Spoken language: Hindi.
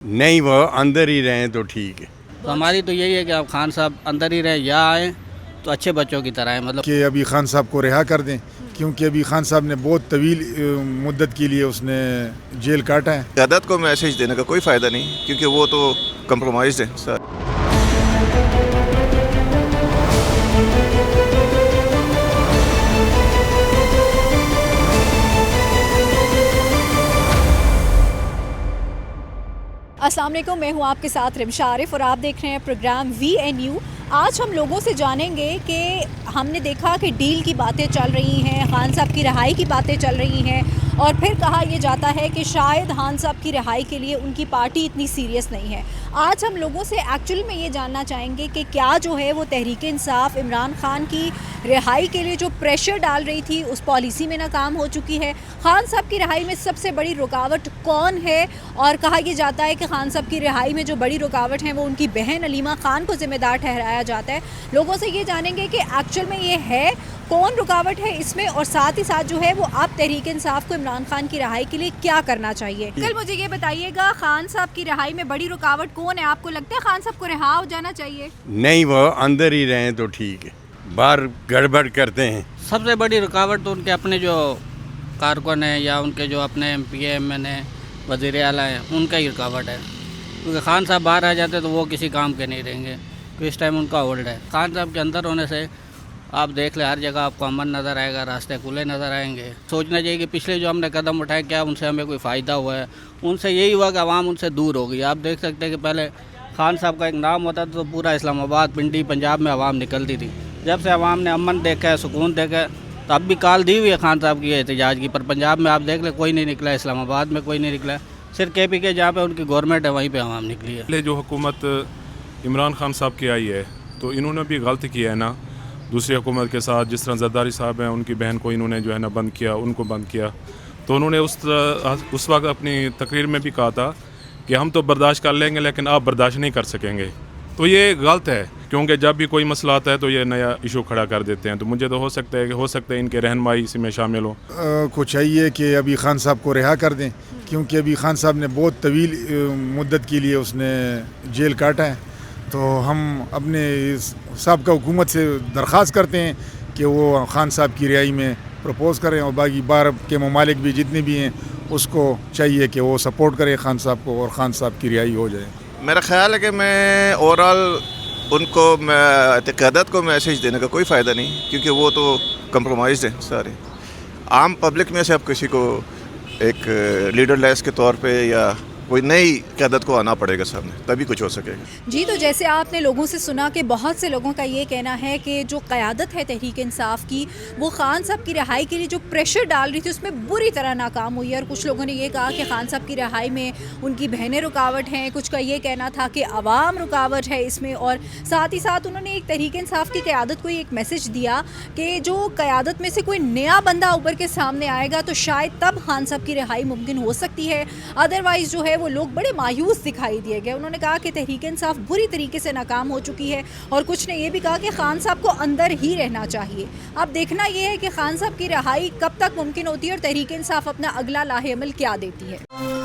नहीं, वो अंदर ही रहें तो ठीक है। तो हमारी तो यही है कि आप खान साहब अंदर ही रहें या आएँ तो अच्छे बच्चों की तरह है, मतलब कि अभी खान साहब को रिहा कर दें, क्योंकि अभी खान साहब ने बहुत तवील मुद्दत के लिए उसने जेल काटा है। क़यादत को मैसेज देने का कोई फ़ायदा नहीं, क्योंकि वो तो कंप्रोमाइज़ है सर। अस्सलाम वालेकुम, मैं हूँ आपके साथ रिमशा आरिफ और आप देख रहे हैं प्रोग्राम VNU। आज हम लोगों से जानेंगे कि हमने देखा कि डील की बातें चल रही हैं, खान साहब की रिहाई की बातें चल रही हैं और फिर कहा यह जाता है कि शायद खान साहब की रिहाई के लिए उनकी पार्टी इतनी सीरियस नहीं है। आज हम लोगों से एक्चुअल में ये जानना चाहेंगे कि क्या जो है वो तहरीक इंसाफ इमरान खान की रिहाई के लिए जो प्रेशर डाल रही थी उस पॉलिसी में नाकाम हो चुकी है। खान साहब की रिहाई में सबसे बड़ी रुकावट कौन है, और कहा यह जाता है कि खान साहब की रिहाई में जो बड़ी रुकावट है वो उनकी बहन अलीमा खान को ज़िम्मेदार ठहराया जाता है। लोगों से ये जानेंगे कि एक्चुअल में ये है कौन रुकावट है इसमें, और साथ ही साथ जो है वो आप तहरीक इंसाफ को इमरान खान की रिहाई के लिए क्या करना चाहिए। कल मुझे ये बताइएगा, खान साहब की रिहाई में बड़ी रुकावट कौन है? आपको लगता है खान साहब को रिहा हो जाना चाहिए? नहीं, वो अंदर ही रहें तो ठीक है, बाहर गड़बड़ करते हैं। सबसे बड़ी रुकावट तो उनके अपने जो कारकुन हैं या उनके जो अपने MP MN हैं, वज़ीर आला हैं, उनका ही रुकावट है। क्योंकि खान साहब बाहर आ जाते तो वो किसी काम के नहीं रहेंगे, तो इस टाइम उनका होल्ड है। खान साहब के अंदर होने से आप देख लें, हर जगह आपको अमन नज़र आएगा, रास्ते खुले नज़र आएंगे। सोचना चाहिए कि पिछले जो हमने कदम उठाए क्या उनसे हमें कोई फ़ायदा हुआ है? उनसे यही हुआ कि आवाम उनसे दूर हो गई। आप देख सकते हैं कि पहले खान साहब का एक नाम होता था तो पूरा इस्लामाबाद, पिंडी, पंजाब में आवाम निकलती थी। जब से आवाम ने अमन देखा है, सुकून देखा है, तो अब भी कॉल दी हुई है खान साहब की एहतजाज की, पर पंजाब में आप देख लें कोई नहीं निकला, इस्लामाबाद में कोई नहीं निकला, सिर्फ KPK जहाँ पे उनकी गवर्नमेंट है वहीं पे आवाम निकली है। पहले जो हुकूमत इमरान खान साहब की आई है तो इन्होंने भी गलती की है ना, दूसरी हुकूमत के साथ। जिस तरह जरदारी साहब हैं, उनकी बहन को इन्होंने जो है ना बंद किया, उनको बंद किया। तो उन्होंने उस वक्त अपनी तकरीर में भी कहा था कि हम तो बर्दाश्त कर लेंगे लेकिन आप बर्दाश्त नहीं कर सकेंगे। तो ये गलत है, क्योंकि जब भी कोई मसला आता है तो ये नया इशू खड़ा कर देते हैं। तो मुझे तो हो सकता है इनके रहनुमाई इसी में शामिल हो। को चाहिए कि अभी खान साहब को रिहा कर दें, क्योंकि अभी खान साहब ने बहुत तवील मुद्दत के लिए उसने जेल काटा है। तो हम अपने साबिक़ा हुकूमत से दरख्वास्त करते हैं कि वो खान साहब की रिहाई में प्रपोज़ करें, और बाकी बाहर के ममालिक भी जितने भी हैं उसको चाहिए कि वो सपोर्ट करें खान साहब को और खान साहब की रिहाई हो जाए। मेरा ख्याल है कि मैं ओवरऑल उनको क़यादत को मैसेज देने का कोई फ़ायदा नहीं, क्योंकि वो तो कंप्रोमाइज़ है सारे। आम पब्लिक में से अब किसी को एक लीडर लेस के तौर पे या कोई नई क़यादत को आना पड़ेगा सामने, तभी कुछ हो सकेगा। जी, तो जैसे आपने लोगों से सुना कि बहुत से लोगों का ये कहना है कि जो क़यादत है तहरीक इंसाफ की, वो खान साहब की रिहाई के लिए जो प्रेशर डाल रही थी उसमें बुरी तरह नाकाम हुई है। और कुछ लोगों ने ये कहा कि खान साहब की रिहाई में उनकी बहनें रुकावट हैं, कुछ का ये कहना था कि आवाम रुकावट है इसमें। और साथ ही साथ उन्होंने एक तहरीक इंसाफ की क़यादत को एक मैसेज दिया कि जो क़यादत में से कोई नया बंदा उभर के सामने आएगा तो शायद तब खान साहब की रिहाई मुमकिन हो सकती है, अदरवाइज़ जो है वो लोग बड़े मायूस दिखाई दिए गए। उन्होंने कहा कि तहरीक इंसाफ बुरी तरीके से नाकाम हो चुकी है, और कुछ ने ये भी कहा कि खान साहब को अंदर ही रहना चाहिए। अब देखना ये है कि खान साहब की रिहाई कब तक मुमकिन होती है और तहरीक इंसाफ अपना अगला लाहे अमल क्या देती है।